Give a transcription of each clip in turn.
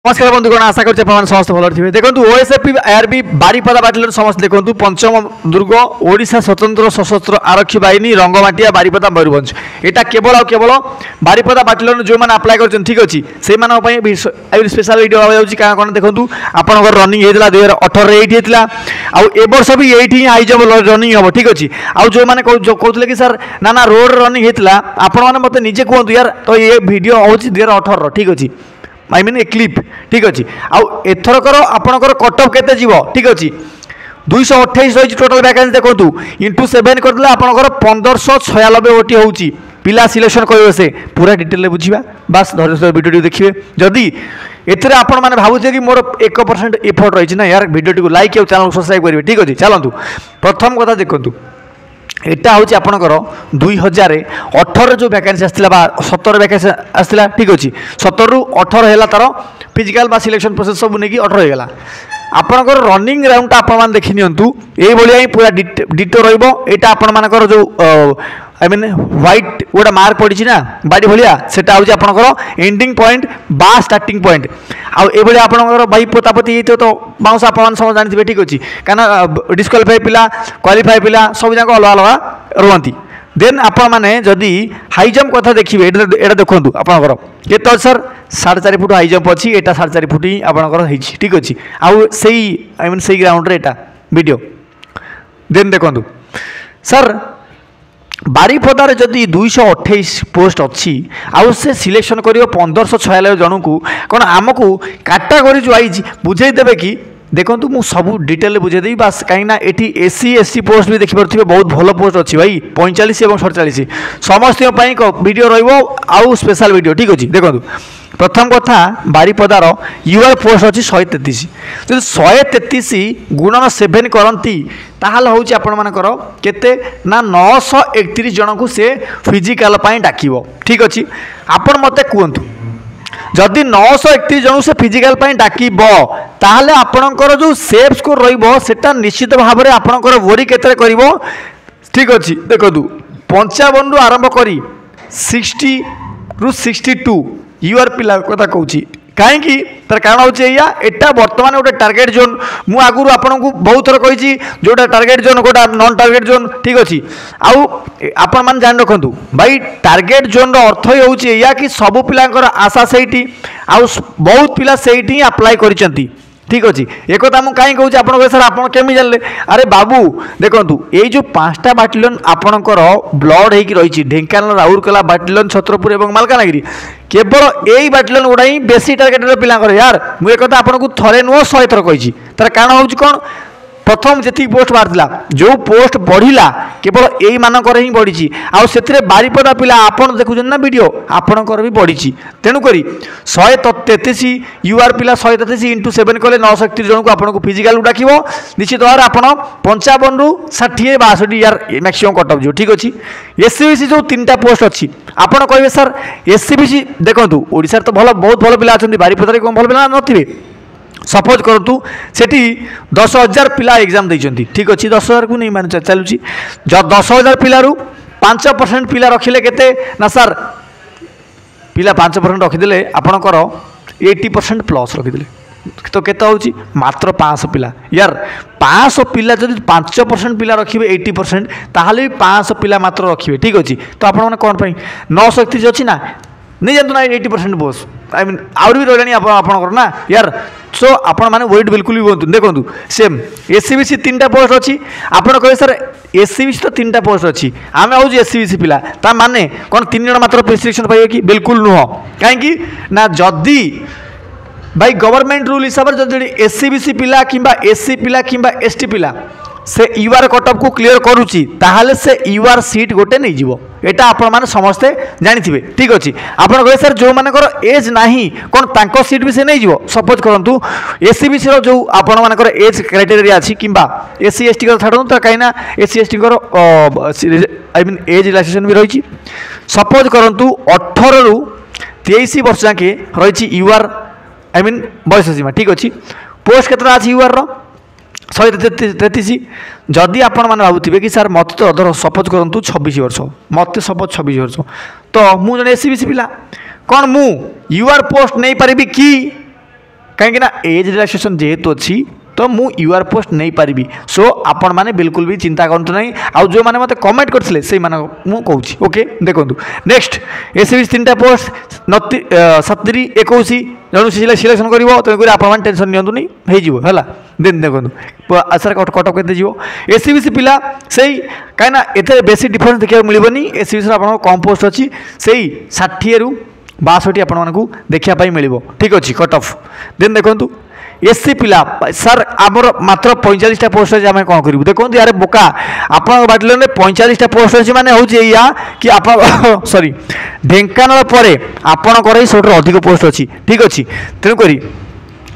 नमस्कार बंधुगण आशा कर समस्त भल थे देखो ओएसएफपी आरबी बारिपदा बाटालियन समस्त देखो पंचम दुर्ग ओडिशा स्वतंत्र सशस्त्र आरक्षी बाहिनी रंगमाटिया बारिपदा मयूरभंज यहाँ केवल केवल बारिपदा बाटालियन जो मैंने अप्लाई कर ठीक अच्छे से स्पेशल वीडियो क्या देखो आपंकर रनिंग होता 2018 ये होता आउ वर्ष भी ये हाई जंप रनिंग हम ठीक अच्छे आउ जो मैंने कहते कि सर ना ना रोड रनिंग होता आपण मैंने निजे कहतु यार तो ये वीडियो हूँ 2018 ठीक अच्छे आई मीन ए क्लिप ठीक अच्छे आउ एथरकर आपणकर कटअप केते जीवो ठीक अच्छे 228 रही टोटाल वैकेंसी देखो इंटू 7 करदे आपणकर 1596 ओटी होउची पिला सिलेक्शन करिवे से पूरा डिटेल बुझिबा बस धैर्य वीडियो देखिए जदि एथरे आपण माने भाबुछे कि मोर 1% एफर्ट रही ना यार वीडियो को लाइक और चैनल सब्सक्राइब करेंगे ठीक अच्छे चलतु प्रथम कथा देखु एटा हूँ आपणकर 2018 जो वैकेंसी आसला 17 वैकेंसी आसला ठीक अच्छे 17 रु 18 है तार फिजिकल बा सिलेक्शन प्रोसेस सब नहीं 18 होगा आपणकर रनिंग राउंडटा आप देखी नियंतु ये भाई पूरा डिटो रहा आपण मानकर जो आई मीन व्हाइट गोटे मार्क पड़ी ना बाड़ी भाया सेटा हूँ आपणकर एंडिंग पॉइंट बा स्टार्टिंग पॉइंट आउ ये आपणकर भाई पोतापोती हो तो बाउंस आप जानते ठीक अच्छे कहीं डिस्क्वालीफाई पिला क्वालीफाई पिला सब जाक अलग अलग रुहति देन आपण मैंने जदि हाई जंप कथा देखिए ये देखूँ आपंकर ये सर 4.5 फुट हाई जंप अच्छी यहाँ 4.5 फुट ही आपंकर ठीक अच्छे आउ से आई मीन से ग्राउंड रे वीडियो देन देखूँ सर बारिपदार जदि 228 पोस्ट अच्छी आउ से सिलेक्शन कर 1596 जन को कौन आमको कैटेगरी जो आई बुझेदेवे कि देखो मु सब डिटेल बुझेदेवी बास कहीं एटी एससी एसटी पोस्ट भी देखिपे बहुत भल पोस्ट अच्छी भाई 45 और 47 समस्त वीडियो रहा स्पेशल वीडियो ठीक अच्छे देखो प्रथम कथा बारिपदार यूआर पोस्ट अच्छी 133 जो 133 गुणन 7 करती ताहले हूँ आपणकर केते ना 931 जन को से फिजिकाल डाक ठीक अच्छे आपण मत कहतु जदि 931 जन से फिजिकाल डाक ताहले आपणकर जो सेफ स्कोर रहा निश्चित भाव में आपणकर वोरी केते कर ठीक अच्छे देखो 55 रु आरंभ करी 60 रु 62 यूआर पिला कथा कहूँ कहीं तार कारण हूँ या बर्तमान गोटे टार्गेट जोन मु आगुरी आपन को बहुत थर कही जोटा टार्गेट जोन गोटा नॉन टार्गेट जोन ठीक अच्छे आउ आपण मैंने जान रखु भाई टार्गेट जोन अर्थ ही हूँ या कि सबू पिलांकर आशा से आउ बहुत पिला से अप्लाई करिसेंती ठीक अच्छे एक मुझे कहीं कहूँ आप सर आप केमी जानले अरे बाबू देखो ये जो 5टा बाटालियन आपणकर ब्लड हो रही ढेंकानाल राउरकेला बाटालियन छत्रपुर और मालकानगिरी केवल यही बाटालियन गुड़ा ही बेसी टार्गेट पिलांकर यार मुझे आपको थरे नुह 100 थर कही तार कारण हूँ कौन प्रथम जी पोस्ट बाहर जो पोस्ट बढ़ला केवल यही मानक ही बढ़ी आउ से बारिपदा पिला आपन देखुं ना वीडियो आपणकर भी बढ़ी तेणुक 133 यूआर पिला 133 इंटू 7 कले 931 जन को आपको फिजिकाल डाक निश्चित भाव आप 55 रु 60 62 यार मैक्सिमम कटअप जो ठीक अच्छे एससीबीसी जो 3टा पोस्ट अच्छी आपड़ कहे सर एससीबीसी देखो ओडिशा तो भल बहुत भल पिला अच्छा बारिपदार कौन भल पिला नथिबे सपोज करूँ से 10,000 पिला एग्जाम देती ठीक अच्छे 10,000 को नहीं मान चलुची 10,000 पिलू 5% पिला रखिले केते ना सर पिला 5% रखिदे आपणकर 80% प्लस रखिदे तो केते होची मात्र 500 पिला यार 500 पिला जब 5% पिला रखिए 80% ताहले 500 पिला मात्र रखिए ठीक अच्छे तो आपण कौन 931 अच्छी ना नहीं जानते ना 80% बोस आई मीन आउर भी रही आपणकर ना यार सो आपण मैंने वेट बिल्कुल भी बोलते देखो सेम एससीबीसी 3टा पोस्ट अच्छी आपड़ कहे सर एससीबीसी तो 3टा पोस्ट अच्छी आम हूँ एससीबीसी पिला ता माने कौन 3 जन मात्र सिलेक्शन पाइबे कि बिल्कुल नुह कहीं ना जदि भाई गवर्नमेंट रूल हिसाब से जब एससीबीसी पिला किंबा एससी पिला किंबा एसटी पिला से यूआर कटअप को क्लियर करुच्ची ताहले से यूआर सीट गोटे नहीं जीवो एटा आपण माने समस्ते जानिथिबे ठीक अच्छे आपण कहे सर जो मानकर एज नाही कौन तांको सीट भी से नहीं जीवो सपोज करंतु एससीबीसी रो जो आपण मानकर एज क्राइटेरिया अछि किंबा एससी एसटी को छाडू तो काइना एससी एसटी को आई मीन एज रिलैक्सेशन भी रही सपोज करंतु 18 रु 23 वर्ष जाके रही यूआर आई मीन बयस सीमा ठीक अच्छे पोस्ट केतना अछि यूआर रो 133 जदि आपण मैंने भावुवे कि सर मत तो अदर सपोज करूँ 26 वर्ष मत सपोज 26 वर्ष तो मुझे एससीबीसी पिला कौन मु यूआर पोस्ट नहीं पारि कि कहीं एज रिलैक्सेशन जेहेतु अच्छी तो मु यूआर पोस्ट नहीं पारि सो आपण मैंने बिल्कुल भी चिंता करूँ ना आउ जो मैंने मतलब कमेंट करते से मुझे कहूँ ओके देखो नेक्स्ट एससीबीसी 3टा पोस्ट 70 21 जन सिलेक्शन कर तेणुक आप टेंशन नियंतुनी है देन देखो आसार कटअप के एससीबीसी पिला से कहीं एते बेसी डिफरेंस देखा मिलनी एससीबीसी आप कम पोस्ट अच्छी से 60 ରୁ 62 आपको देखापी मिल ठीक अच्छे कटअफ देन देखो एससी पिला सर आमर मात्र 45टा पोस्ट अच्छे आम कौन करूँ देखो यार बोका आप बाटल में 45टा पोस्ट अच्छे मैंने हूँ या कि आप सॉरी ढेंकानाल पर आपणकर ही सबुठ अधिक पोस्ट अच्छी ठीक अच्छे तेणुक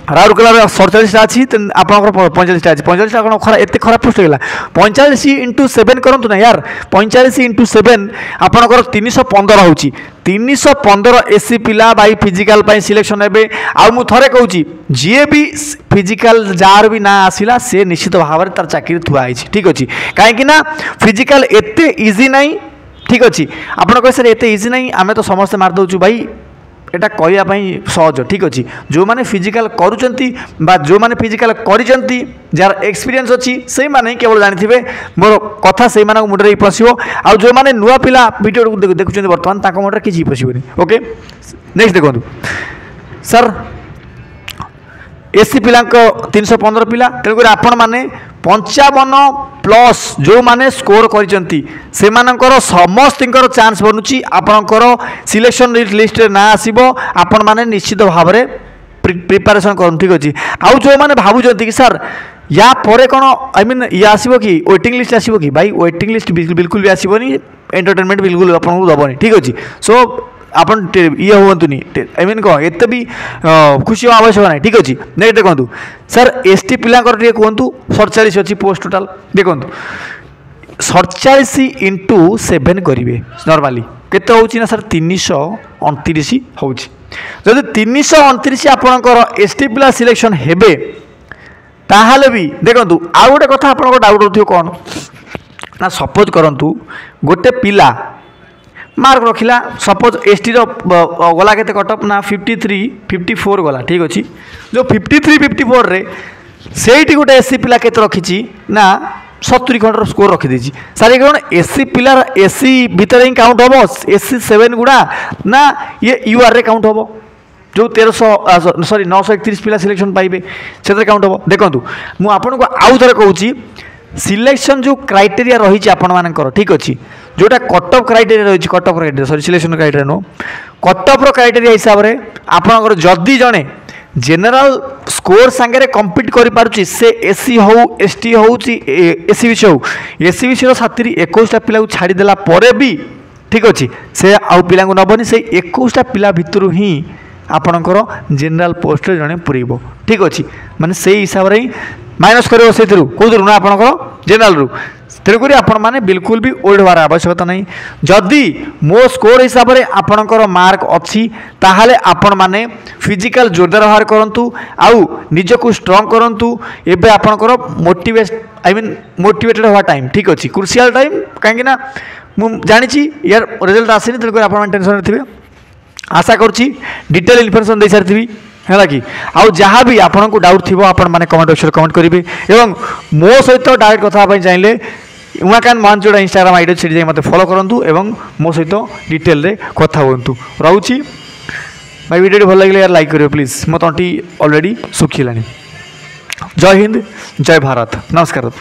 राउरकेला 47टा अच्छी आप 45टा अच्छी 45टा कौन खरा एत खराब पोस्ट होगा 45 × 7 करूँ ना यार 45 × 7 आपणकर 315 हो 315 एससी पिला बाई फिजिकाल सिलेक्शन हे आउ मु थरे कहूँ जी भी फिजिकाल जार भी ना आसला से निश्चित भाव में तार चाकरी थुआई ठीक अच्छे कहीं फिजिकाल एत इजी ना ठीक अच्छे आप कह सर एत इजी ना आम तो समस्ते मारदे भाई एटा कहवाई सहज ठीक अच्छे जो मैंने फिजिकाल करुँच जो मैंने फिजिकाल कर जार एक्सपीरियंस अच्छी से मैंने केवल जानी मोर कथा से मुंडे पशो आ जो मैंने नुआ पिला वीडियो देखुं बर्तमान मुंडे किसी पशोनी ओके नेक्स्ट देखो सर एससी पिला 315 पिला तेणुक आपण मैंने 55+ जो माने स्कोर करिसेंती समस्त चांस बनूची आपणकर सिलेक्शन लिस्ट ना आसीबो आपण माने निश्चित भाव में प्रिपरेशन कर ठीक अच्छे आउ जो मैंने भावुं कि सर या परे कौन आई मीन ये आसो कि वेटिंग लिस्ट आसो कि भाई वेटिंग लिस्ट बिल्कुल भी आसोनी एंटरटेनमेंट बिल्कुल आपको दबनी ठीक अच्छे सो आपन ये हुंतुनी आई मीन कौन एत भी खुशी आवश्यक ना ठीक अच्छे नेक्स्ट देखो सर एसटी पिला कहतु 47 अच्छी पोस्ट टोटाल देखो 47 × 7 करेंगे नॉर्मली केते होची ना सर 329 होची जदि 329 आपणकर एसटी पिला सिलेक्शन हेबे ताहाले भी देखो आउ गोटे कथा आपन डाउट होथियो कौन ना सपोज करंतु गोटे पिला मार्क रखिला सपोज एसटी गला के कटअप ना 53-54 गला ठीक अच्छे जो 53-54 रे सेठी गोटे एससी पिला के रखी ना 70 खंड स्कोर रखीदे सारे कौन एससी पिला एससी भितर ही काउंट हम एससी 7 गुड़ा ना ये यूआर रे काउंट हम जो 931 पिला सिलेक्शन पाइबे से काउंट हम देखो मुझे आपको आउ थे कहूँ सिलेक्शन जो क्राइटेरिया रही आपण मानकर ठीक अच्छे जोटा कटअप क्राइटेरिया रही cutoff criteria sorry selection criteria no cutoff criteria हिसाब से आपणकर जदि जड़े जेनराल स्कोर सांगे कम्पीट कर पारुची से एससी हो एसटी हो एससीबीसी हो एससीबीसी 21टा पिला छाड़देला पर भी ठीक अच्छे से आउ पिला नबनी से 21टा पिला भितर ही आपणकर जेनराल पोस्ट जड़े पुरेब ठीक अच्छे माने से हिसाब से माइनस कर कौन ना आपणकर जेनराल रु तेणुक आपण मैंने बिल्कुल भी ओल्ड हमार आवश्यकता नहीं जदि मो स्कोर हिसाब से आपणकर मार्क अच्छी ताहाले आपण मैंने फिजिकल जोरदार व्यवहार करूँ आउ निजक स्ट्रंग करूँ एवं आपणकर मोटिवेटेड हवा टाइम ठीक अच्छे क्रुशियल टाइम कहीं मुझे जानी यार रिजल्ट आसनी तेणुक आप टेंशन थे आशा करुँची डिटेल इनफर्मेशन दे सारी है कि आउ जहाँ भी आपको डाउट थी आप कमेंट बॉक्स कमेंट करेंगे और मो सहित डायरेक्ट कथा चाहिए उमाकांत महांत जोड़ा इंस्टाग्राम आईडी से मत फॉलो करूँ और मो सहित डिटेल रे कथा हूँ रोची भाई वीडियो भल लगे यार लाइक करियो प्लीज मो तंटी ऑलरेडी सुखिलानी जय हिंद जय भारत नमस्कार।